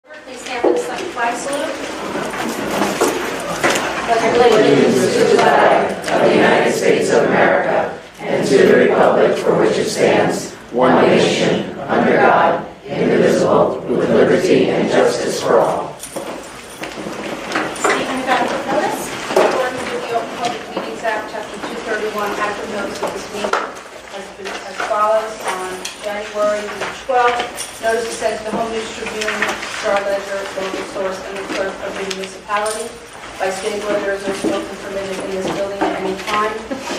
Please stand for the flag salute. Pledge allegiance to the flag of the United States of America and to the republic for which it stands, one nation, under God, indivisible, with liberty and justice for all. Stephen, you got a quick notice? According to the Open Public Meetings Act, Chapter 231, active notice of this meeting has been as follows. On January 12th, notice is sent to the Home News Tribune, Star Ledger, Local Source, and the clerk of the municipality. By state law, there is no smoking permitted in this building at any time.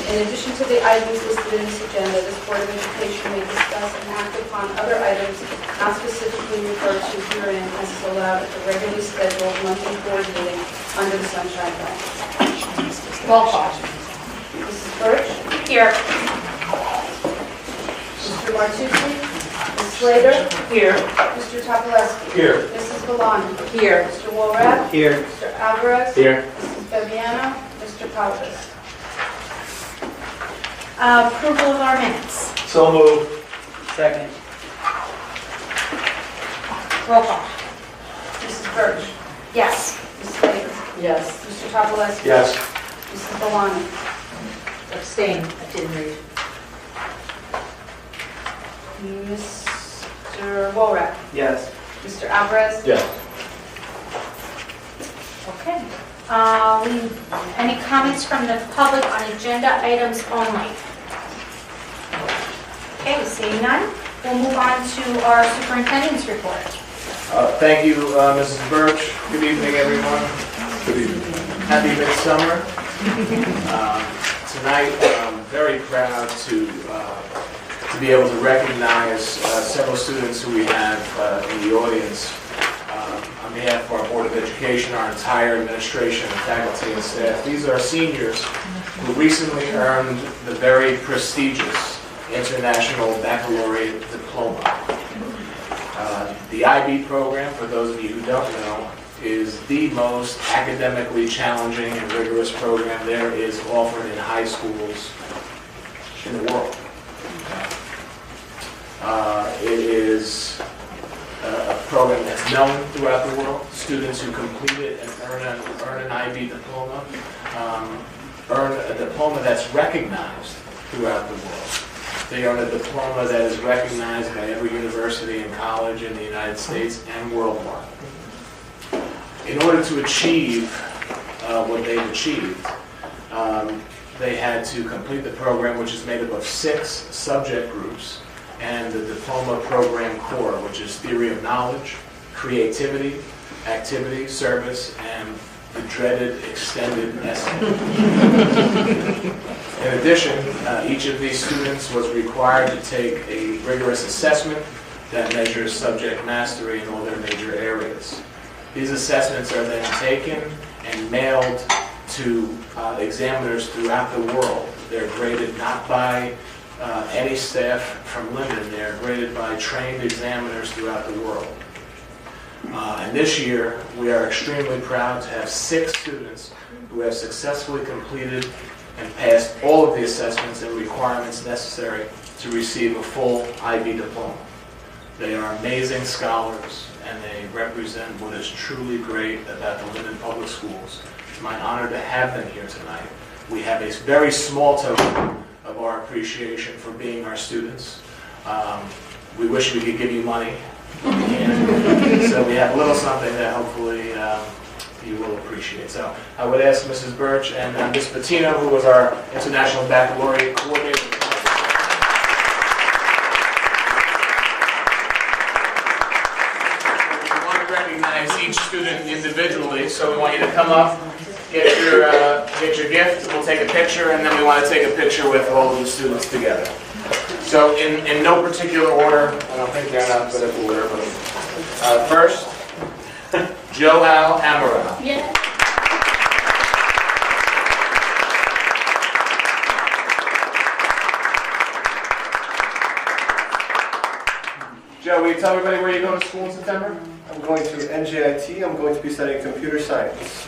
In addition to the items listed in this agenda, this Board of Education may discuss and act upon other items not specifically referred to herein as is allowed at the regularly scheduled monthly board meeting under the Sunshine Law. Roll call. Mrs. Birch? Here. Mr. Martucci? Ms. Slater? Here. Mr. Topolesky? Here. Mrs. Valani? Here. Mr. Walrath? Here. Mr. Alvarez? Here. Mrs. Bebiano? Mr. Palvis? Approval of our minutes. So moved. Second. Roll call. Mrs. Birch? Yes. Ms. Slater? Yes. Mr. Topolesky? Yes. Mrs. Valani? Abstain. I didn't read. Mr. Walrath? Yes. Mr. Alvarez? Yes. Okay. Any comments from the public on agenda items only? Okay, seeing none, we'll move on to our superintendent's report. Thank you, Mrs. Birch. Good evening, everyone. Good evening. Happy midsummer. Tonight, I'm very proud to be able to recognize several students who we have in the audience. On behalf of our Board of Education, our entire administration, faculty, and staff, these are seniors who recently earned the very prestigious International Baccalaureate Diploma. The IB program, for those of you who don't know, is the most academically challenging and rigorous program there is offered in high schools in the world. It is a program that's known throughout the world. Students who complete it and earn an IB diploma earn a diploma that's recognized throughout the world. They earn a diploma that is recognized by every university and college in the United States and worldwide. In order to achieve what they've achieved, they had to complete the program, which is made up of 6 subject groups, and the diploma program core, which is theory of knowledge, creativity, activity, service, and the dreaded extended essay. In addition, each of these students was required to take a rigorous assessment that measures subject mastery in all their major areas. These assessments are then taken and mailed to examiners throughout the world. They're graded not by any staff from Linden. They're graded by trained examiners throughout the world. And this year, we are extremely proud to have 6 students who have successfully completed and passed all of the assessments and requirements necessary to receive a full IB diploma. They are amazing scholars, and they represent what is truly great about the Linden Public Schools. It's my honor to have them here tonight. We have a very small token of our appreciation for being our students. We wish we could give you money. So we have a little something that hopefully you will appreciate. So I would ask Mrs. Birch and Ms. Patino, who was our International Baccalaureate Coordinator. We want to recognize each student individually, so we want you to come up, get your gift, we'll take a picture, and then we want to take a picture with all of the students together. So in no particular order, I don't think they're in alphabetical order, but first, Joel Amaral. Yeah. Joe, will you tell everybody where you go to school in September? I'm going to NJIT. I'm going to be studying computer science.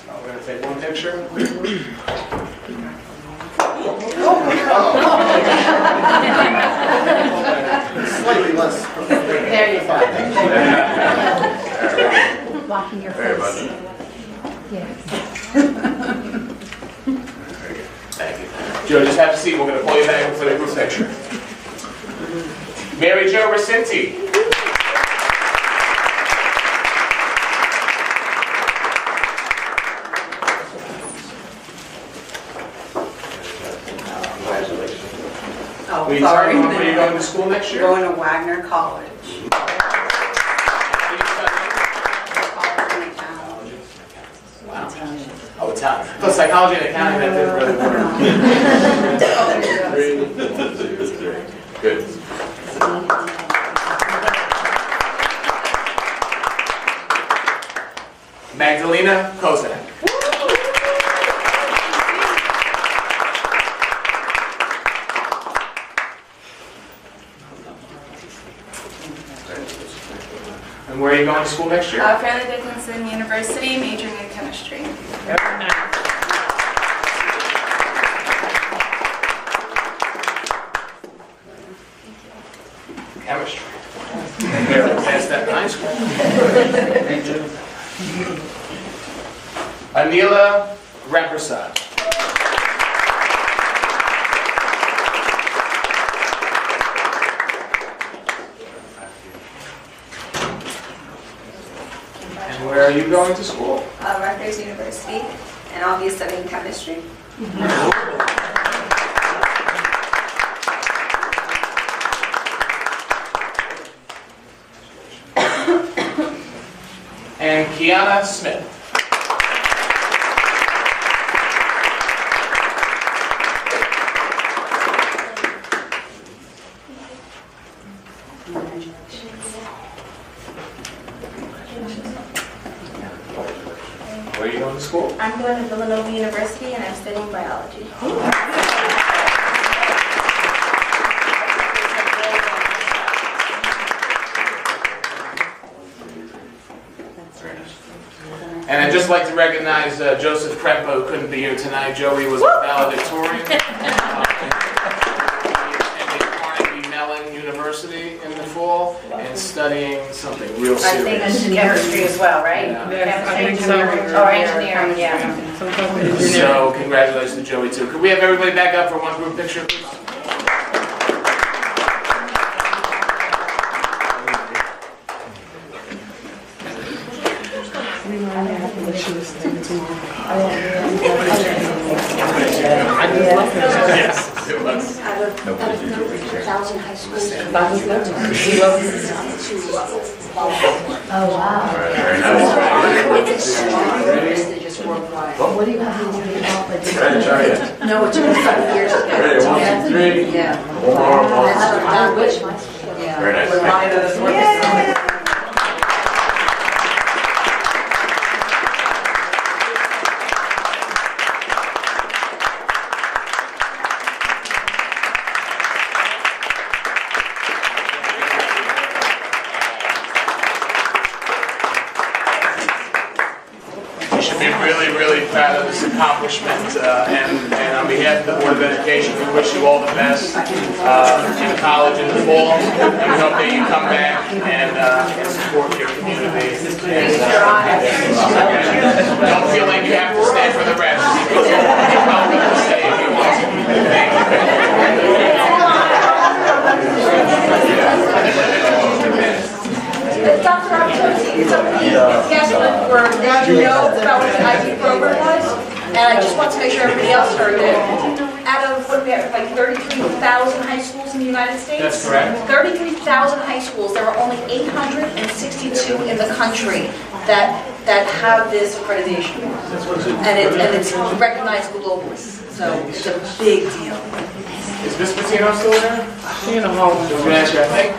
We're going to take one picture. slightly less. There you go. Blocking your Very face. much. Yes. Thank you. Joe, just have a seat. We're going to pull you back for the group picture. Mary Jo Racinti. Oh, Will you sorry. tell me where you're going to school next year? Going to Wagner College. Wow. Oh, Italian. But psychology and accounting, that didn't really work. Good. Magdalena Kozak. And where are you going to school next year? Fairleigh Dickinson University, majoring in chemistry. Chemistry. Barely passed that in high school. Anila Ramprasad. And where are you going to school? Rutgers University, and I'll be studying chemistry. And Kiana Smith. Where are you going to school? I'm going to Villanova University, and I'm studying biology. And I'd just like to recognize Joseph Krempa, who couldn't be here tonight. Joey was a valedictorian. He attended Carnegie Mellon University in the fall and studying something real I think serious. it's chemistry as well, right? Yeah. I think so. Or engineering, yeah. So congratulations to Joey too. Could we have everybody back up for one group picture, please? Yes, it was. Out of 1,000 high schools. Oh, wow. Very nice. Prestigious worldwide. What do you have to do about Ready to try it? No, it's been 5 years ago. Ready, 1, 2, 3. Yeah. One more, one more. I wish my school. Very nice. You should be really, really proud of this accomplishment, and on behalf of the Board of Education, we wish you all the best in college in the fall, and we hope that you come back and support your community. Don't feel like you have to stay for the rest. You're welcome to stay if you want to. Thank Dr. Raptoti, so we guests were glad to know about what the IB program was, and I just want to make sure everybody else heard it. Out of, what do we have, like 33,000 high schools in the United States? That's correct. 33,000 high schools, there are only 862 in the country that have this accreditation. And it's recognized globally, so it's a big deal. Is Miss Patino still there? She in the hall. Can I ask you, I think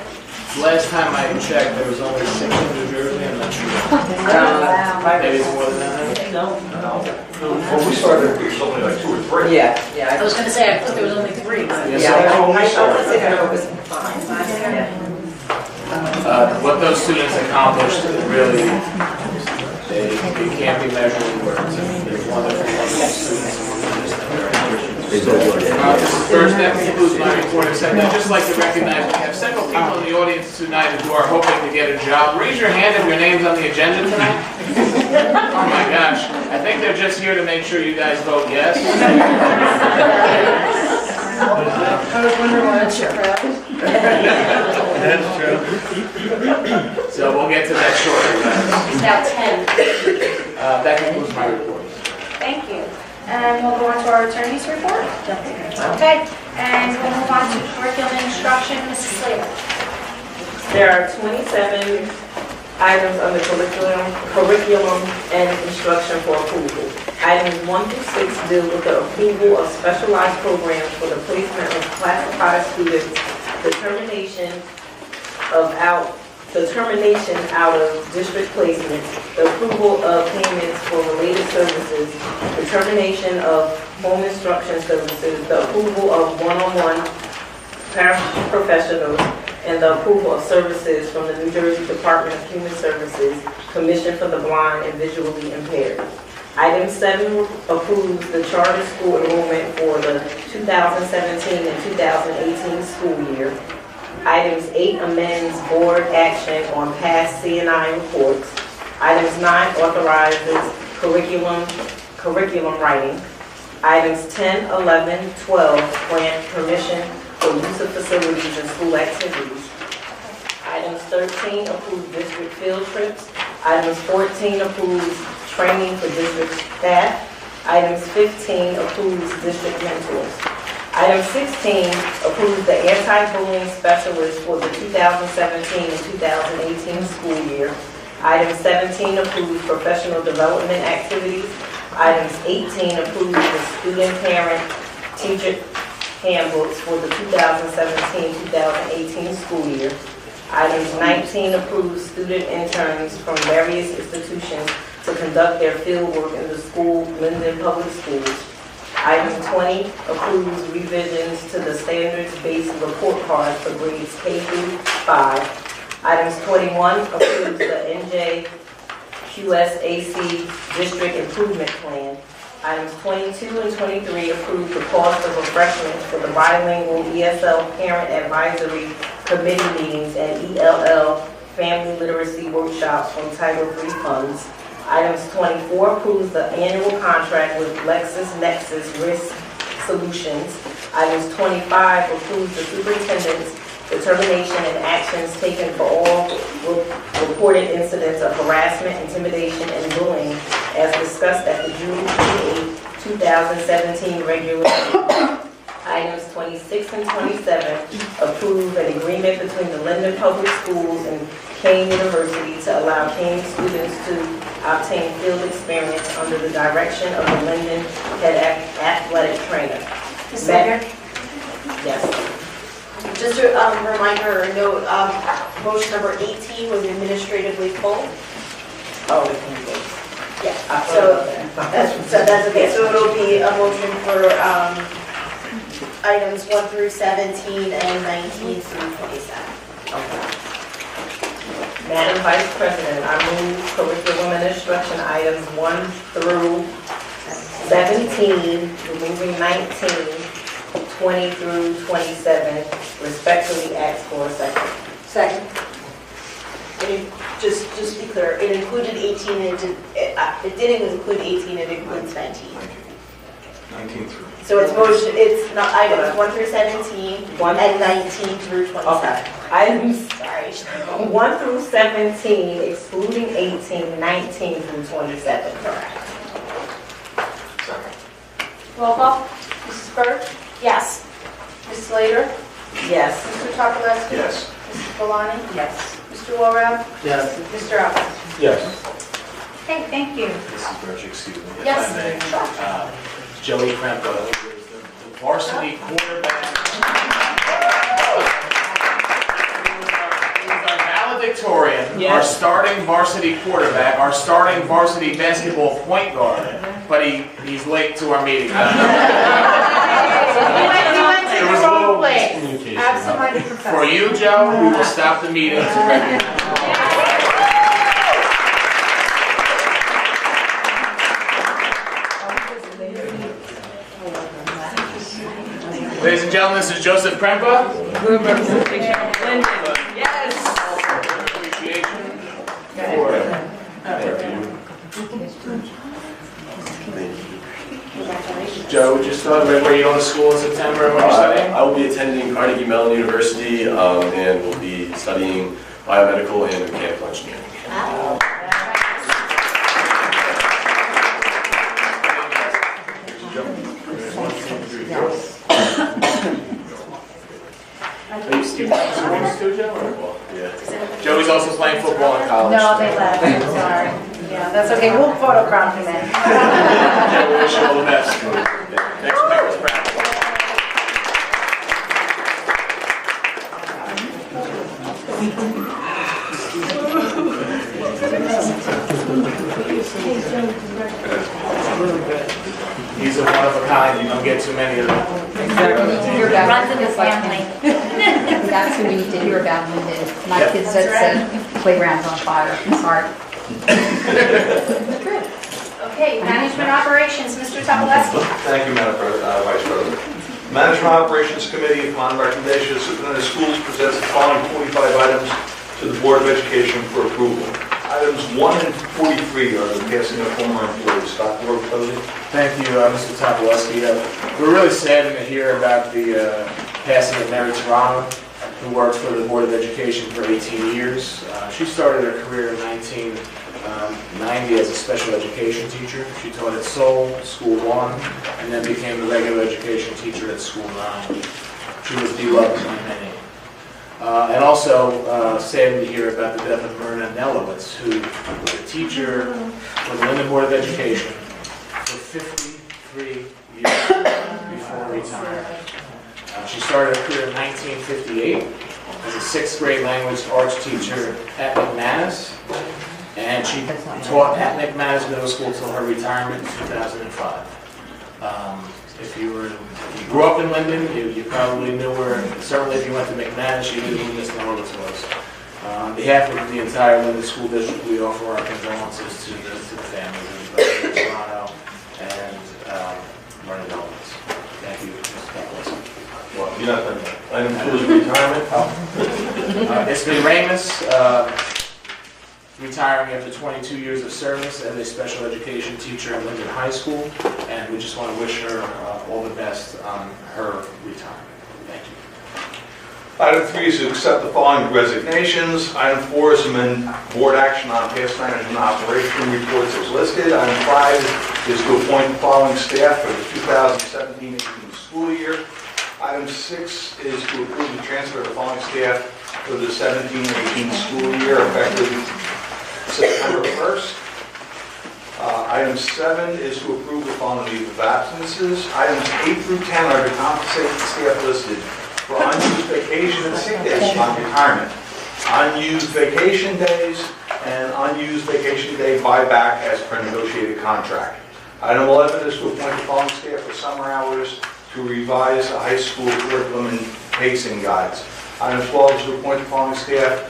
last time I checked, there was only 6 in New Jersey. I'm not sure. Maybe it's more than that. When we started, it was only like 2 or 3. Yeah. I was going to say, I thought there was only 3. What those students accomplished really, it can't be measured in words. I mean, they're wonderful students. First, that concludes my report. Second, I'd just like to recognize we have several people in the audience tonight who are hoping to get a job. Raise your hand if your name's on the agenda tonight. Oh my gosh, I think they're just here to make sure you guys vote yes. I was wondering why it's your crowd. That's true. So we'll get to that shortly. It's now 10. That concludes my report. Thank you. And we'll go on to our attorney's report. Okay, and we'll move on to curriculum instruction, Mrs. Slater. There are 27 items under curriculum and instruction for approval. Items 1 through 6 deal with the approval of specialized programs for the placement of classified students, determination out of district placements, the approval of payments for related services, determination of home instruction services, the approval of one-on-one paraprofessionals, and the approval of services from the New Jersey Department of Human Services, Commission for the Blind and Visually Impaired. Item 7 approves the charter school enrollment for the 2017 and 2018 school year. Items 8 amends board action on past C&I reports. Items 9 authorizes curriculum writing. Items 10, 11, 12 grant permission for use of facilities and school activities. Items 13 approves district field trips. Items 14 approves training for district staff. Items 15 approves district mentors. Item 16 approves the anti-bullying specialist for the 2017 and 2018 school year. Item 17 approves professional development activities. Items 18 approves the student parent teacher handbooks for the 2017-2018 school year. Items 19 approves student interns from various institutions to conduct their field work in the school, Linden Public Schools. Item 20 approves revisions to the standards-based report card for grades K through 5. Items 21 approves the NJQSAC District Improvement Plan. Items 22 and 23 approve the cost of refreshments for the bilingual ESL Parent Advisory Committee meetings and ELL Family Literacy Workshops from Title III funds. Items 24 approves the annual contract with LexisNexis Risk Solutions. Items 25 approves the superintendent's determination and actions taken for all reported incidents of harassment, intimidation, and bullying as discussed at the June 28, 2017 regular meeting. Items 26 and 27 approve an agreement between the Linden Public Schools and Kane University to allow Kane students to obtain field experience under the direction of the Linden head athletic trainer. Ms. Slater? Yes. Just a reminder or note, motion number 18 was administratively full. Oh, it can be. Yeah, I so thought about that's okay. So it'll be a motion for items 1 through 17 and 19 through 27. Okay. Madam Vice President, I move curriculum and instruction items 1 through 17, removing 19, 20 through 27, respectfully ask for a second. Second. Just to be clear, it included 18, and it didn't include 18, it includes 19. 19 through. So it's not items 1 through 17 and 19 through 27. Okay. Items Sorry. 1 through 17, excluding 18, 19 through 27. Correct. Roll call. Mrs. Bird? Yes. Ms. Slater? Yes. Mr. Topolowski? Yes. Mrs. Valani? Yes. Mr. Walrath? Yes. Mr. Alves? Yes. Okay, thank you. Mrs. Birch, excuse me, if Yes. I may. Joey Kremko, who is the varsity quarterback. He's our valedictorian, our Yes. starting varsity quarterback, our starting varsity basketball point guard, but he's late to our meeting. You went to There the was a wrong little place. miscommunication. Absent-minded For professor. you, Joe, we will stop the meeting to recognize. Ladies and gentlemen, this is Joseph Krempa. Good representation of Linden. Yes. Joe, would you start? Were you going to school in September when you're studying? I will be attending Carnegie Mellon University and will be studying biomedical and mechanical engineering. Are you students too, Joe? Or? Yeah. Joey's also playing football in college. No, they left, I'm sorry. Yeah, that's okay, we'll photograph him in. Joe, we wish you all the best. Next week is practice. He's a one of a kind, you don't get too many of them. Runs in his family. That's who we need to hear about Linden. My kids said playground's on fire. I'm sorry. Okay, management operations, Mr. Topolesky. Thank you, Madam Vice President. Management Operations Committee, upon recommendation of the Superintendent of Schools, presents the following 45 items to the Board of Education for approval. Items 1 and 43 are the passing of former employees. Dr. Rowe, Thank you, Mr. Topolesky. We're really saddened to hear about the passing of Mary Toronto, who worked for the Board of Education for 18 years. She started her career in 1990 as a special education teacher. She taught at Seoul, School 1, and then became the regular education teacher at School 9. She was beloved by many. And also saddened to hear about the death of Myrna Nelowitz, who was a teacher for the Linden Board of Education for 53 years before retiring. She started her career in 1958 as a 6th grade language arts teacher at McManus, and she taught at McManus Middle School until her retirement in 2005. If you grew up in Linden, you probably knew her. Certainly if you went to McManus, you knew who Ms. Norris was. On behalf of the entire Linden School District, we offer our condolences to the families of Toronto and Myrna Nelowitz. Thank you, Mr. Topolesky. well, you're not done yet. Item 2 is retirement. It's been Ramus, retiring after 22 years of service as a special education teacher at Linden High School, and we just want to wish her all the best on her retirement. Thank you. Item 3 is to accept the following resignations. Item 4 is amend board action on past management operation reports as listed. Item 5 is to appoint the following staff for the 2017-18 school year. Item 6 is to approve the transfer of the following staff for the 17-18 school year effective September 1st. Item 7 is to approve the following leave of absences. Items 8 through 10 are to compensate the staff listed for unused vacation and sick days upon retirement, unused vacation days, and unused vacation day buyback as per negotiated contract. Item 11 is to appoint the following staff for summer hours to revise the high school curriculum and pacing guides. Item 12 is to appoint the following staff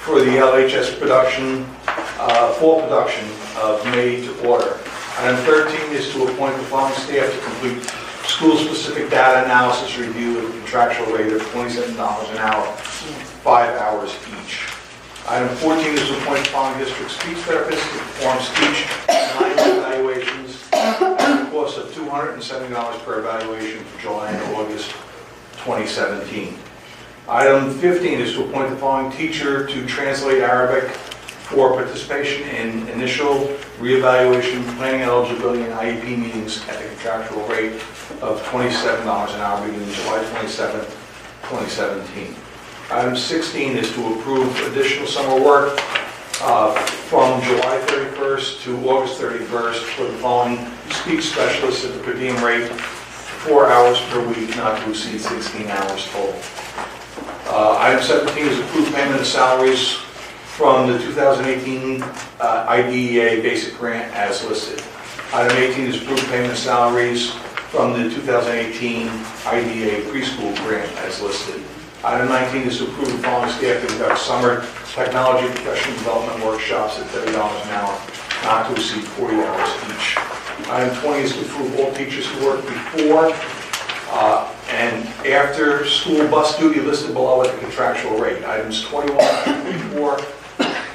for the LHS production, fall production of May to order. Item 13 is to appoint the following staff to complete school-specific data analysis review at a contractual rate of $27 an hour, 5 hours each. Item 14 is to appoint the following district speech therapists to perform speech and language evaluations at a cost of $270 per evaluation for July and August 2017. Item 15 is to appoint the following teacher to translate Arabic for participation in initial reevaluation, planning eligibility, and IEP meetings at the contractual rate of $27 an hour beginning July 27, 2017. Item 16 is to approve additional summer work from July 31st to August 31st for the following speech specialists at the per diem rate, 4 hours per week, not to exceed 16 hours total. Item 17 is approved payment of salaries from the 2018 IDEA basic grant as listed. Item 18 is approved payment of salaries from the 2018 IDEA preschool grant as listed. Item 19 is to approve the following staff to conduct summer technology professional development workshops at $30 an hour, not to exceed 40 hours each. Item 20 is to approve all teachers who work before and after-school bus duty listed below at the contractual rate. Items 21 through 24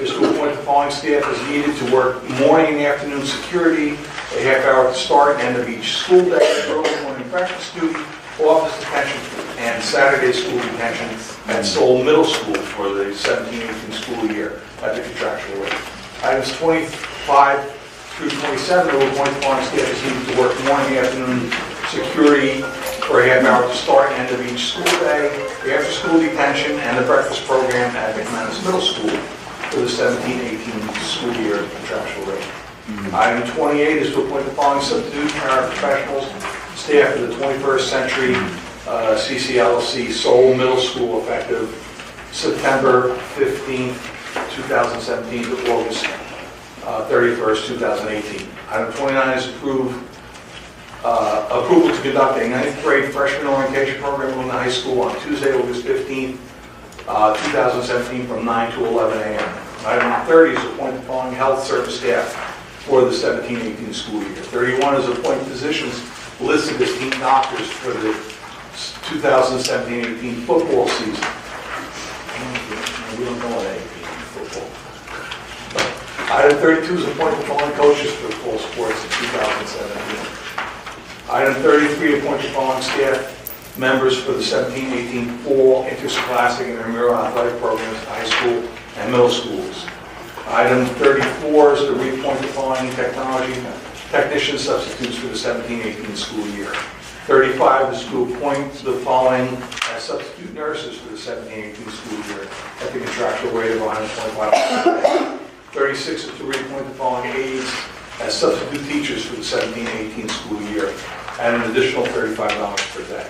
is to appoint the following staff as needed to work morning and afternoon security, a half hour at the start and end of each school day, early morning breakfast duty, office detention, and Saturday school detention at Seoul Middle School for the 17-18 school year at the contractual rate. Items 25 through 27 will appoint the following staff as needed to work morning and afternoon security for a half hour at the start and end of each school day, the after-school detention, and the breakfast program at McManus Middle School for the 17-18 school year at the contractual rate. Item 28 is to appoint the following substitute paraprofessionals, staff for the 21st Century CCLC Seoul Middle School effective September 15th, 2017 to August 31st, 2018. Item 29 is approval to conduct a 9th grade freshman orientation program in the high school on Tuesday, August 15th, 2017 from 9 to 11 a.m. Item 30 is appoint the following health service staff for the 17-18 school year. 31 is appoint physicians listed as team doctors for the 2017-18 football season. We don't know what football. Item 32 is appoint the following coaches for the fall sports in 2017. Item 33, appoint the following staff members for the 17-18 fall interscholastic and intramural athletic programs at high school and middle schools. Item 34 is to reappoint the following technology technician substitutes for the 17-18 school year. 35 is to appoint the following as substitute nurses for the 17-18 school year at the contractual rate of $125. 36 is to reappoint the following aides as substitute teachers for the 17-18 school year at an additional $35 per day.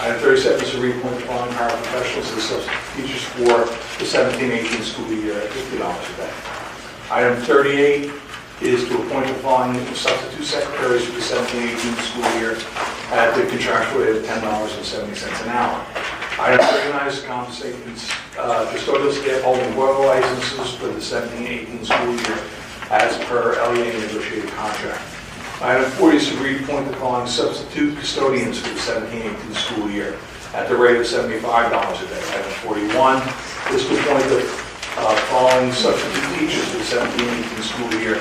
Item 37 is to reappoint the following paraprofessionals as substitute teachers for the 17-18 school year at $50 a day. Item 38 is to appoint the following substitute secretaries for the 17-18 school year at the contractual rate of $10.70 an hour. Item 39 is to compensate custodial staff holding royal licenses for the 17-18 school year as per LEA negotiated contract. Item 40 is to reappoint the following substitute custodians for the 17-18 school year at the rate of $75 a day. Item 41 is to appoint the following substitute teachers for the 17-18 school year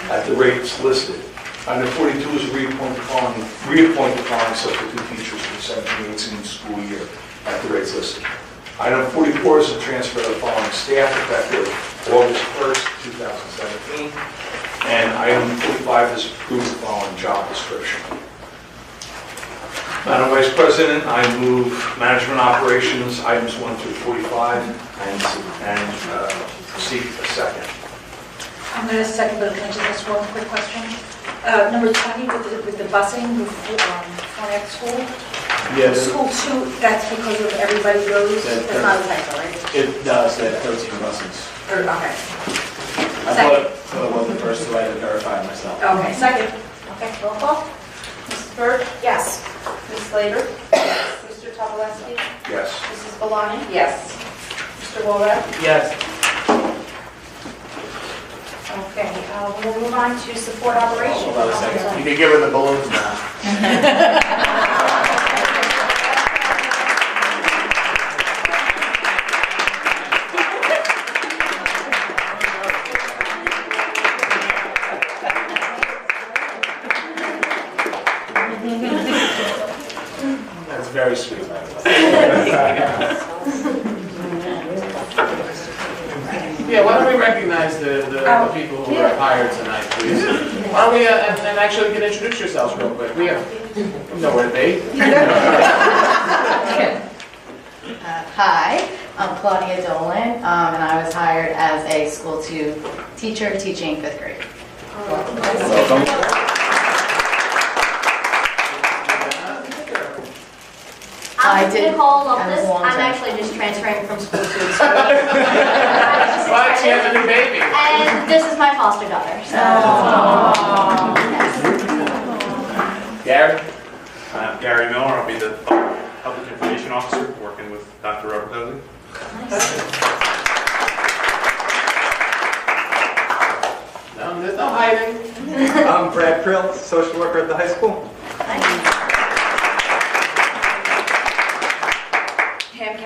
at the rates listed. Item 42 is to reappoint the following substitute teachers for the 17-18 school year at the rates listed. Item 44 is to transfer the following staff effective August 1st, 2017. And item 45 is to approve the following job description. Madam Vice President, I move management operations items 1 through 45 and seek a second. I'm going to second, but can I just ask one quick question? Number 20 with the busing for next school? Yeah, School 2, that's because of everybody goes? That's not a typo, right? it does at 13 buses. Okay. I thought it was the first two I had to verify myself. Okay, second. Okay, roll call. Mrs. Bird? Yes. Ms. Slater? Yes. Mr. Tobolowsky? Yes. Mrs. Valani? Yes. Mr. Walrat? Yes. Okay, we'll move on to support operations. Hold on a second. You can give her the balloons now. That's very sweet. Yeah, why don't we recognize the people who are hired tonight, please? Why don't we, and actually, you can introduce yourselves real quick. We know where to be. Hi, I'm Claudia Dolan, and I was hired as a school 2 teacher teaching 5th grade. Welcome. I did. Nicole I was Loftus. long-term. I'm actually just transferring from school to school. Well, she has a new baby. And this is my foster daughter. So. Yes. Gary? I'm Gary Miller. I'll be the Public Information Officer working with Dr. Robertozzi. No, there's no hiding. I'm Brad Krill, social worker at the high school.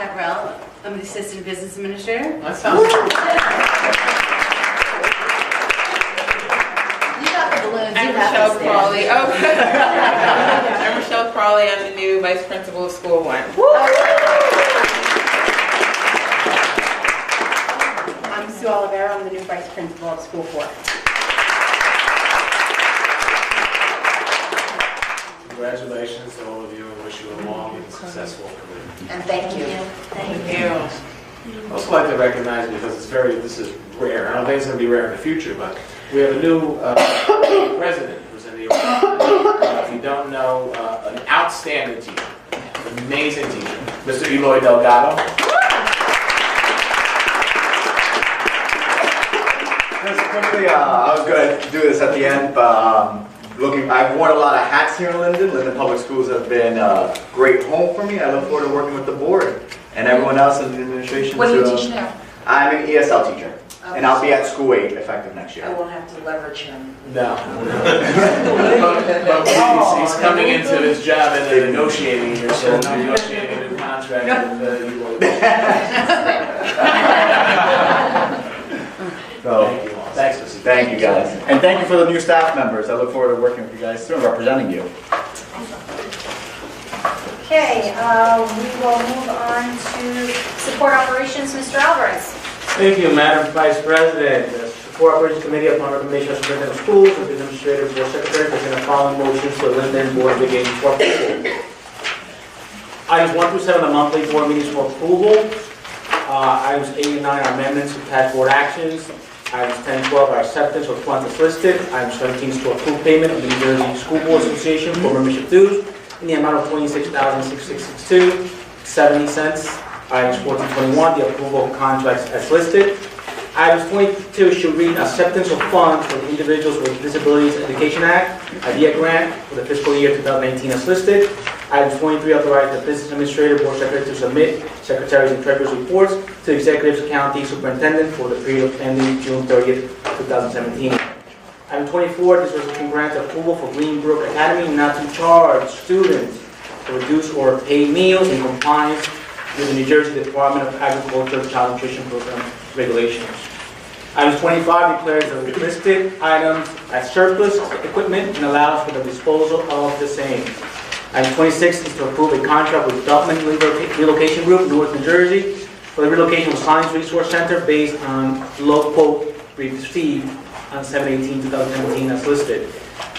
Cabrell. I'm the Assistant Business Administrator. That sounds good. You got the balloons, I'm you have Michelle to stand. Crawley. I'm Michelle Crawley. I'm the new Vice Principal of School 1. I'm Sue Olivera. I'm the new Vice Principal of School 4. Congratulations to all of you and wish you a long and successful career. And thank you. Thank you. I'd also like to recognize, because this is rare, I don't think it's going to be rare in the future, but we have a new president who's in the if you don't know, an outstanding teacher, an amazing teacher, Mr. Eloy Delgado. Just quickly, I was going to do this at the end, but I've worn a lot of hats here in Linden. Linden Public Schools have been a great home for me. I look forward to working with the board and everyone else in the administration. What do you teach now? I'm an ESL teacher, and I'll be at school 8 effective next year. I won't have to leverage him. No. but he's coming into his job and they're negotiating here, so negotiating a new contract with Eloy. So, Thank you all. Thanks, Mr. thank you guys. And thank you for the new staff members. I look forward to working with you guys soon, representing you. Okay, we will move on to support operations, Mr. Alvarez. Thank you, Madam Vice President. The Support Operations Committee, upon recommendation of Superintendent of Schools and the Administrative Board Secretary, present the following motions to the Linden Board of Education for approval. Items 1 through 7 are monthly board meetings for approval. Items 8 and 9 are amendments to past board actions. Items 10 and 12 are acceptance of funds as listed. Item 17 is to approve payment of the New Jersey School Board Association for membership dues in the amount of $26,662.70. Items 14 and 21, the approval of contracts as listed. Items 22 should read acceptance of funds for the Individuals with Disabilities Education Act, IDEA grant for the fiscal year 2019 as listed. Item 23, authorize the Business Administrator Board Secretary to submit Secretaries and Treasurers reports to Executives County Superintendent for the period ending June 30th, 2017. Item 24, this resolution grants approval for Greenbrook Academy not to charge students to reduce or pay meals in compliance with the New Jersey Department of Agriculture Child Nutrition Program regulations. Item 25 declares the listed items as surplus equipment and allows for the disposal of the same. Item 26 is to approve a contract with Development Relocation Group, Newark, New Jersey, for the relocation of Science Resource Center based on low quote received on 7/18/2017 as listed.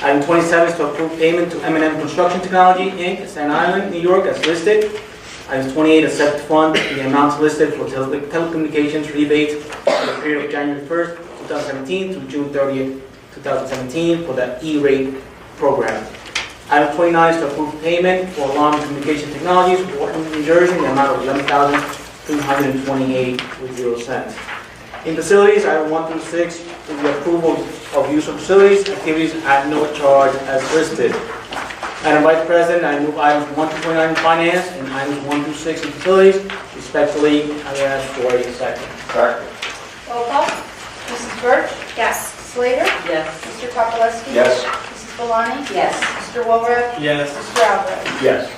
Item 27 is to approve payment to M&M Construction Technology, Inc., Staten Island, New York, as listed. Items 28, accept fund in the amounts listed for telecommunications rebates for the period of January 1st, 2017 through June 30th, 2017 for the E-rate program. Item 29 is to approve payment for Alarm Communication Technologies, Wharton, New Jersey, in the amount of $11,328.00. In facilities, item 1 through 6 is the approval of use of facilities, activities at no charge as listed. Madam Vice President, I move items 1 to 29 in finance and items 1 through 6 in facilities. Respectfully, I ask for a second. Second. Roll call. Mrs. Birch? Yes. Slater? Yes. Mr. Kopolowski? Yes. Mrs. Valani? Yes. Mr. Walrath? Yes. Mr. Alvarez? Yes.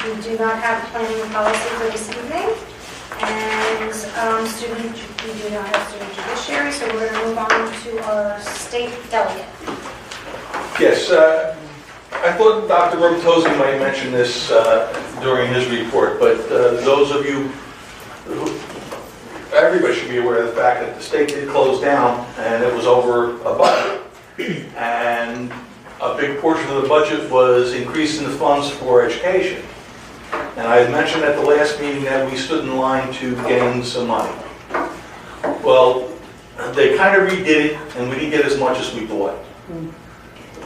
We do not have planning and policy for this evening. And we do not have student judiciary, so we're going to move on to our state delegate. Yes, I thought Dr. Robertosi might mention this during his report, but those of you, everybody should be aware of the fact that the state did close down and it was over a budget. And a big portion of the budget was increasing the funds for education. And I had mentioned at the last meeting that we stood in line to gain some money. Well, they kind of redid it and we didn't get as much as we thought.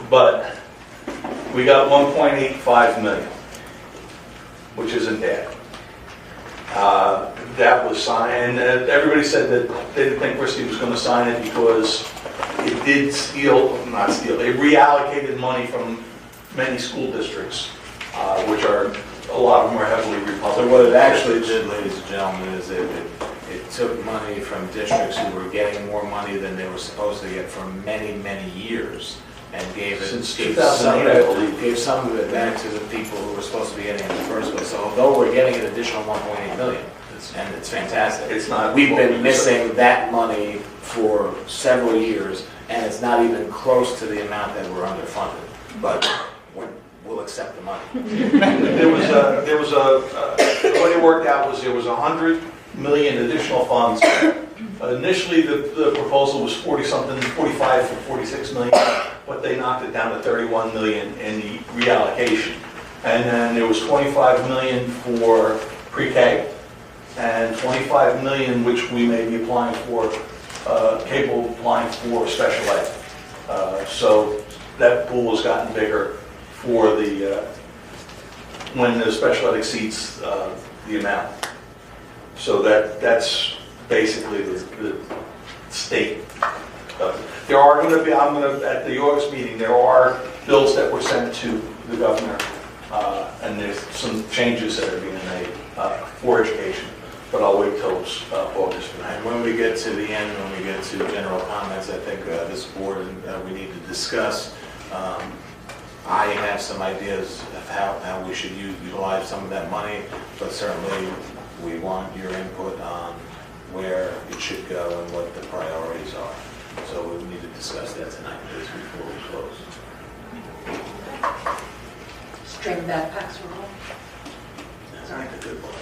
But we got 1.85 million, which isn't bad. That was signed, and everybody said that they didn't think Christie was going to sign it because it did it reallocated money from many school districts, which are, a lot of them are heavily Republican. So what it actually did, ladies and gentlemen, is it took money from districts who were getting more money than they were supposed to get for many, many years. and gave it, Since gave 2008, I believe. gave some of it back to the people who were supposed to be getting it in the first place. So although we're getting an additional 1.8 million, and it's fantastic. It's not. We've been missing that money for several years, and it's not even close to the amount that we're underfunded. But we'll accept the money. There was the way it worked out was there was 100 million additional funds. Initially, the proposal was 40-something, 45 for 46 million, but they knocked it down to 31 million in the reallocation. And then there was 25 million for pre-K, and 25 million, which we may be applying for, capable of applying for special ed. So that pool has gotten bigger for the, when the special ed exceeds the amount. So that's basically the state. There are going to be, at the August meeting, there are bills that were sent to the governor, and there's some changes that are being made for education. But I'll wait till August for that. And when we get to the end, when we get to general comments, I think this board, we need to discuss. I have some ideas of how we should utilize some of that money, but certainly we want your input on where it should go and what the priorities are. So we need to discuss that tonight before we close. String backpacks were all. That's like the good boys.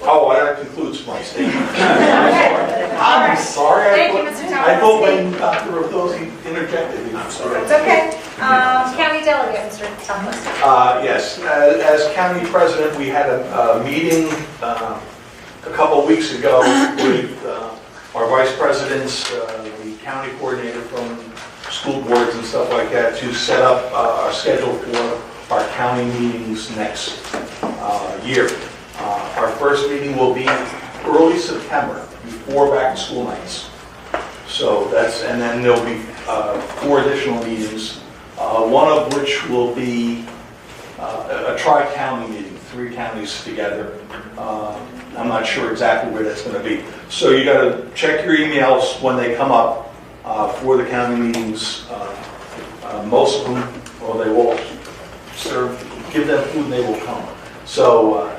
Oh, that concludes my statement. Okay. I'm sorry. Thank you, Mr. I thought Thomas. when Dr. Rotosi interjected. I'm sorry. It's okay. County delegate, Mr. Thomas. Yes, as county president, we had a meeting a couple of weeks ago with our vice presidents, the county coordinator from school boards and stuff like that, to set up our schedule for our county meetings next year. Our first meeting will be early September, before back to school nights. So that's, and then there'll be 4 additional meetings, one of which will be a tri-county meeting, 3 counties together. I'm not sure exactly where that's going to be. So you got to check your emails when they come up for the county meetings. Most of them, well, they will serve, give them food and they will come. So,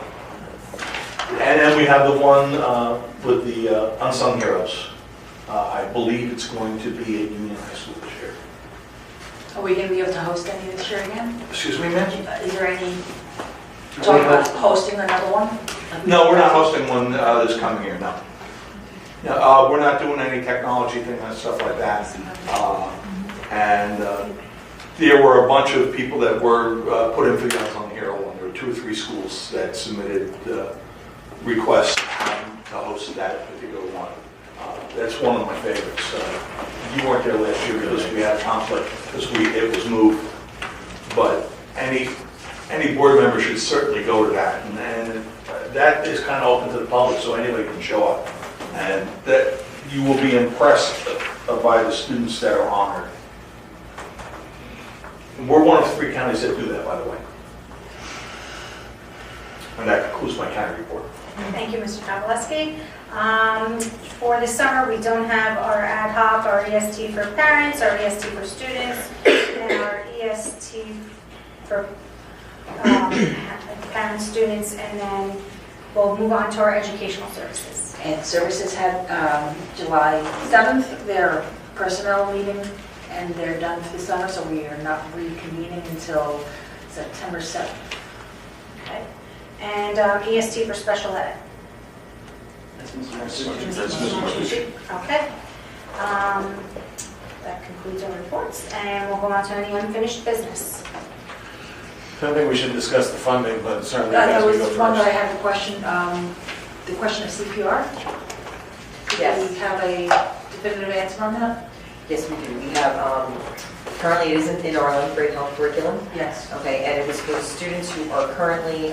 and then we have the one with the unsung heroes. I believe it's going to be at Union High School this year. Are we going to be able to host any this year again? Excuse me, ma'am? Is there any talk about hosting another one? No, we're not hosting one this coming year, no. No, we're not doing any technology thing and stuff like that. And there were a bunch of people that were put in for the Unsung Hero, and there were 2 or 3 schools that submitted requests to host that particular one. That's one of my favorites. You weren't there last year because we had a conflict, because it was moved. But any board member should certainly go to that. And that is kind of open to the public, so anybody can show up. And that you will be impressed by the students that are honored. And we're one of 3 counties that do that, by the way. And that concludes my county report. Thank you, Mr. Pawlowski. For the summer, we don't have our ad hoc, our EST for parents, our EST for students, and our EST for parents, students, and then we'll move on to our educational services. And services had July 7th, their personnel meeting, and they're done for the summer, so we are not reconvening until September 7th. Okay. And EST for special ed. Okay. That concludes our reports, and we'll go on to any unfinished business. I don't think we should discuss the funding, but certainly There as we go was one that I first. had the question of CPR. Yes. Do we have a definitive answer on that? Yes, we do. We have, currently it isn't in our 11th grade health curriculum. Yes. Okay, and it was for students who are currently,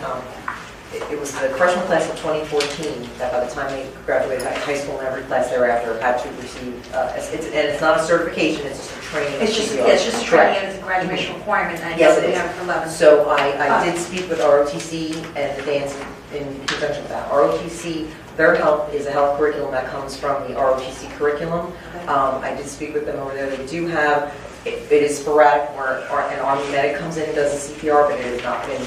it was the freshman class of 2014 that by the time they graduated high school and every class thereafter had to receive, and it's not a certification, it's just a training. It's just a training and it's a graduation requirement. I know Yes, that it we is. have it for 11. So I did speak with ROTC and the dance in conjunction with that. ROTC Their health is a health curriculum that comes from the ROTC curriculum. I did speak with them over there. They do have, it is sporadic where an Army medic comes in and does the CPR, but it has not been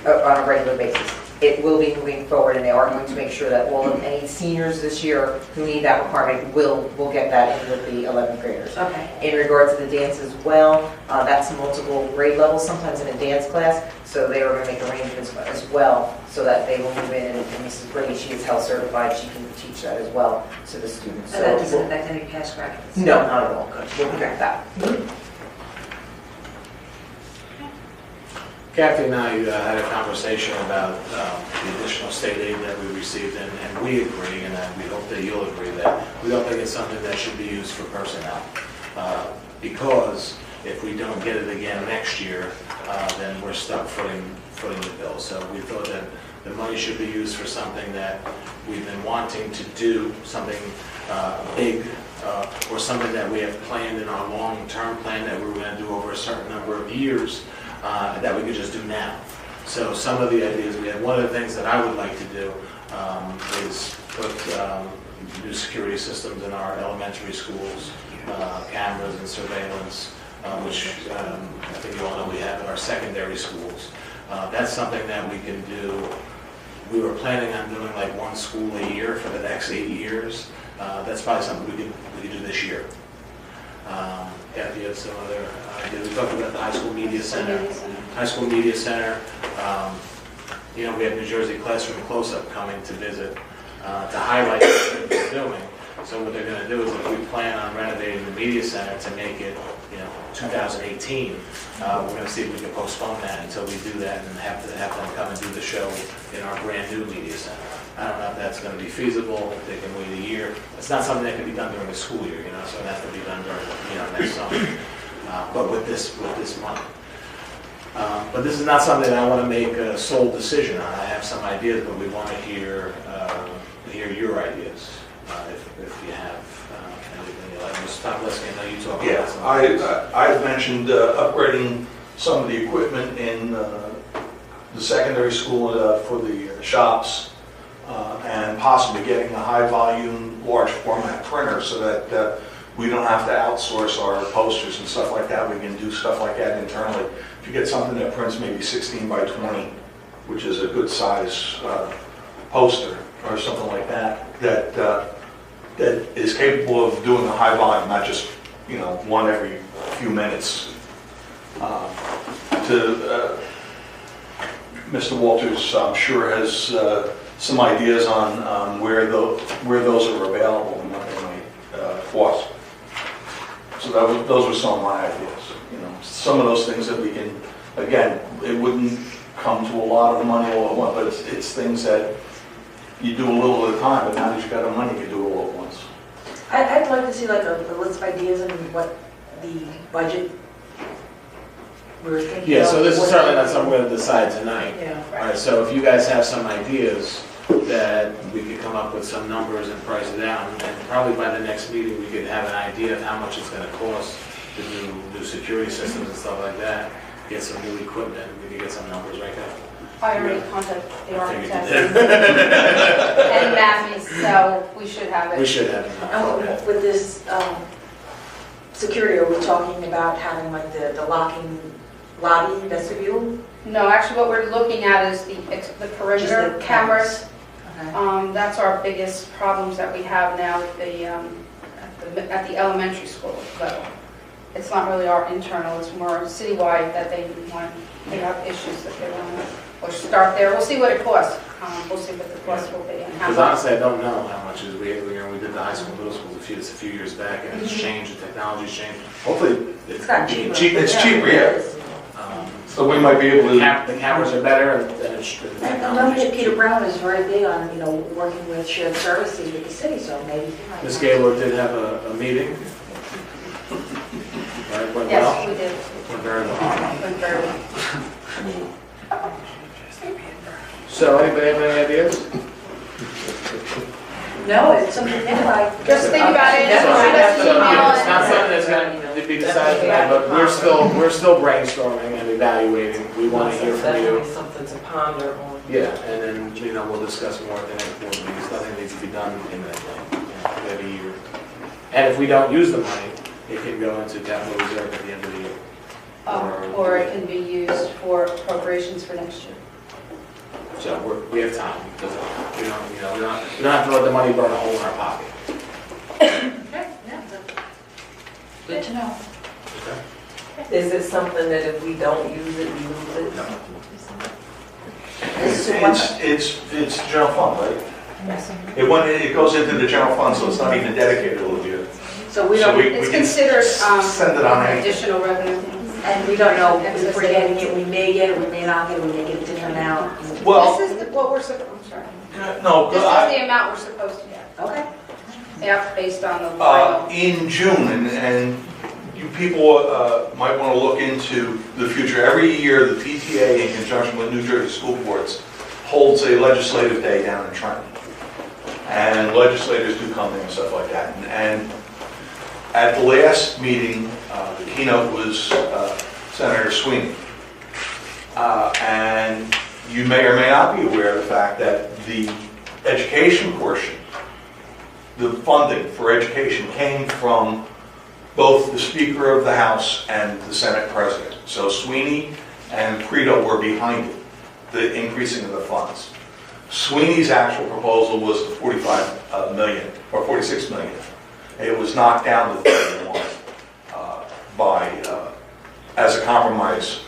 on a regular basis. It will be moving forward, and they are going to make sure that all of any seniors this year who need that requirement will get that in with the 11th graders. Okay. In regards to the dance as well, that's multiple grade levels, sometimes in a dance class, so they are going to make arrangements as well so that they will move in, and Mrs. Brady, she is health certified, she can teach that as well to the students. And that doesn't affect any past graduates? No, not at all. We'll protect that. Kathy and I had a conversation about the additional state aid that we received, and we agree, and we hope that you'll agree, that we don't think it's something that should be used for personnel. Because if we don't get it again next year, then we're stuck footing the bill. So we thought that the money should be used for something that we've been wanting to do, something big, or something that we have planned in our long-term plan that we were going to do over a certain number of years, that we could just do now. So some of the ideas we had, one of the things that I would like to do is put new security systems in our elementary schools, cameras and surveillance, which I think you all know we have in our secondary schools. That's something that we can do. We were planning on doing like one school a year for the next 8 years. That's probably something we could do this year. Kathy, you had some other ideas. We talked about the high school media center. High school media center. We have New Jersey Classroom Close-Up coming to visit to highlight what they're doing. So what they're going to do is, if we plan on renovating the media center to make it, 2018, we're going to see if we can postpone that until we do that and have them come and do the show in our brand new media center. I don't know if that's going to be feasible, if they can wait a year. It's not something that can be done during the school year, so it has to be done during, next summer. But with this money. But this is not something that I want to make a sole decision on. I have some ideas, but we want to hear your ideas, if you have anything. Mr. Toplesky, I know you talked about something. I've mentioned upgrading some of the equipment in the secondary school for the shops, and possibly getting a high-volume, large-format printer so that we don't have to outsource our posters and stuff like that. We can do stuff like that internally. If you get something that prints maybe 16 by 20, which is a good size poster or something like that, that is capable of doing a high volume, not just one every few minutes. Mr. Walters, I'm sure, has some ideas on where those are available and what they might cost. So those were some of my ideas. Some of those things that we can, again, it wouldn't come to a lot of money all at once, but it's things that you do a little at a time, but now that you've got the money, you do it all at once. I'd like to see like a list of ideas and what the budget we were thinking of. Yeah, so this is certainly not something we're going to decide tonight. Yeah. All right, so if you guys have some ideas that we could come up with some numbers and price it out, and probably by the next meeting we could have an idea of how much it's going to cost to do new security systems and stuff like that, get some new equipment, we could get some numbers right now. I already contacted the I figured you architect did. and Matthews, so we should have it. We should have it. And with this security, are we talking about having like the locking lobby vestibule? No, actually what we're looking at is the perimeter Just the cameras. Okay. That's our biggest problems that we have now at the elementary school level. It's not really our internal, it's more citywide that they have issues that they want to, or start there. We'll see what it costs. We'll see what the cost will be and how Because much. honestly, I don't know how much is. We did the high school, middle school a few years back, and it's changed. The technology's changed. Hopefully, it's not cheaper. It's cheaper, yeah. So we might be able to. The cameras are better, and the And technology's Peter cheaper. Brown is very big on, working with shared services with the city, so maybe he might. Ms. Gaylord did have a meeting. Right, went Yes, well? we did. Went very well. Went very well. So, anybody have any ideas? No, it's something to think about. Just think about it. So, Send us an email it's not something that's going to be decided tonight, but we're still brainstorming and evaluating. We want to hear from you. Something to ponder on. Yeah, and then, we'll discuss more at the next board meeting. Nothing needs to be done imminently, every year. And if we don't use the money, it can go into capital reserve at the end of the year. Or it can be used for appropriations for next year. So we have time, because we don't have to let the money burn a hole in our pocket. Okay, yeah. Good to know. Is it something that if we don't use it, we lose it? No. It's general fund, right? Yes. It goes into the general fund, so it's not even dedicated to Olivia. So we So don't, we it's can considered send it on anything. additional revenue. And we don't know if we're getting it, we may get it, we may not get it, we may get a different amount. Well, This is what we're, I'm sorry. no, This is I, the amount we're supposed to get. Okay. Yeah, based on the final. in June, and you people might want to look into the future. Every year, the PTA, in conjunction with New Jersey school boards, holds a legislative day down in Trenton. And legislators do come there and stuff like that. And at the last meeting, the keynote was Senator Sweeney. And you may or may not be aware of the fact that the education portion, the funding for education came from both the Speaker of the House and the Senate President. So Sweeney and Credo were behind it, the increasing of the funds. Sweeney's actual proposal was 45 million, or 46 million. It was knocked down to 31 as a compromise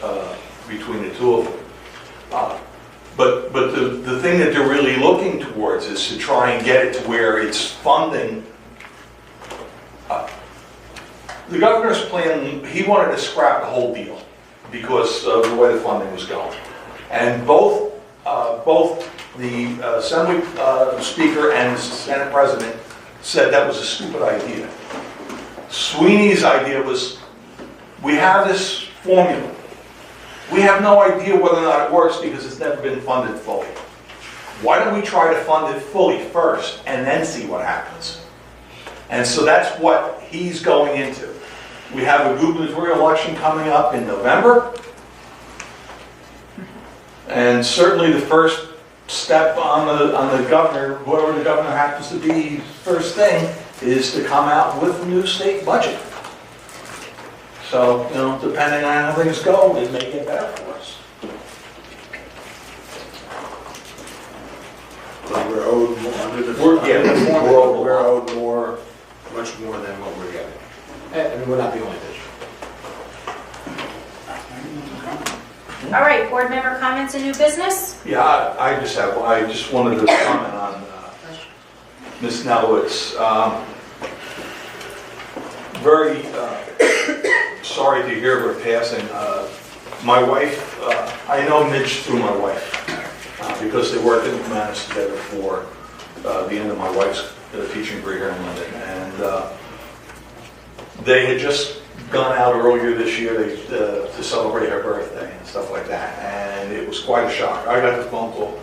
between the two of them. But the thing that they're really looking towards is to try and get it to where it's funding. The governor's plan, he wanted to scrap the whole deal because of the way the funding was going. And both the Assembly Speaker and the Senate President said that was a stupid idea. Sweeney's idea was, we have this formula. We have no idea whether or not it works because it's never been funded fully. Why don't we try to fund it fully first and then see what happens? And so that's what he's going into. We have a gubernatorial election coming up in November. And certainly the first step on the governor, whoever the governor happens to be, first thing is to come out with a new state budget. So, depending on how things go, it may get better for us. But we're owed more under the we're owed more, much more than what we're getting. And we're not the only district. All right, board member comments and new business? Yeah, I just wanted to comment on Ms. Nelowitz. Very sorry to hear of her passing. My wife, I know Midge through my wife because they worked in Humanities together for the end of my wife's teaching career here in Linden. And they had just gone out earlier this year to celebrate her birthday and stuff like that. And it was quite a shock. I got the phone call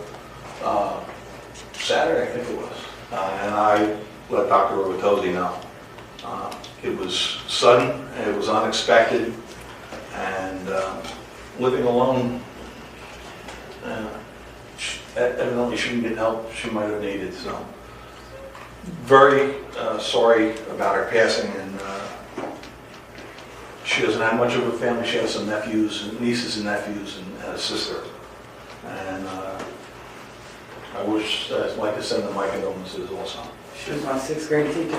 Saturday, I think it was. And I let Dr. Robotosi know. It was sudden, it was unexpected, and living alone, evidently she didn't get help she might have needed. So very sorry about her passing, and she doesn't have much of a family. She has some nephews, and nieces and nephews, and a sister. And I'd like to send them my condolences also. She was my 6th grade teacher.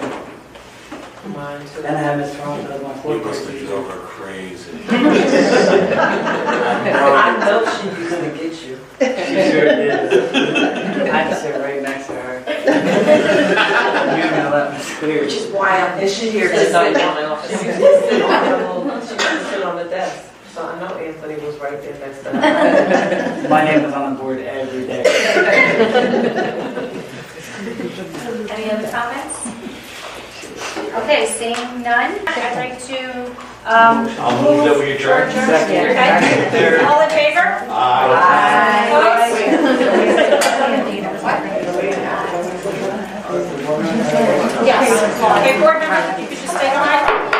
Mine too. And I had Miss Trump as my 4th grade You teacher. drove her crazy. I know she used to get you. She sure did. I had to sit right next to her. You're gonna let me clear. Which is why I'm And she used to sit on my office. She used to sit on the desk. So I know Anthony was right there next to her. My name was on the board every day. Any other comments? Okay, seeing none, I'd like to, I'll move that we adjourn. Okay. All in favor? Aye. Yes. Okay, board members, if you could just stay on.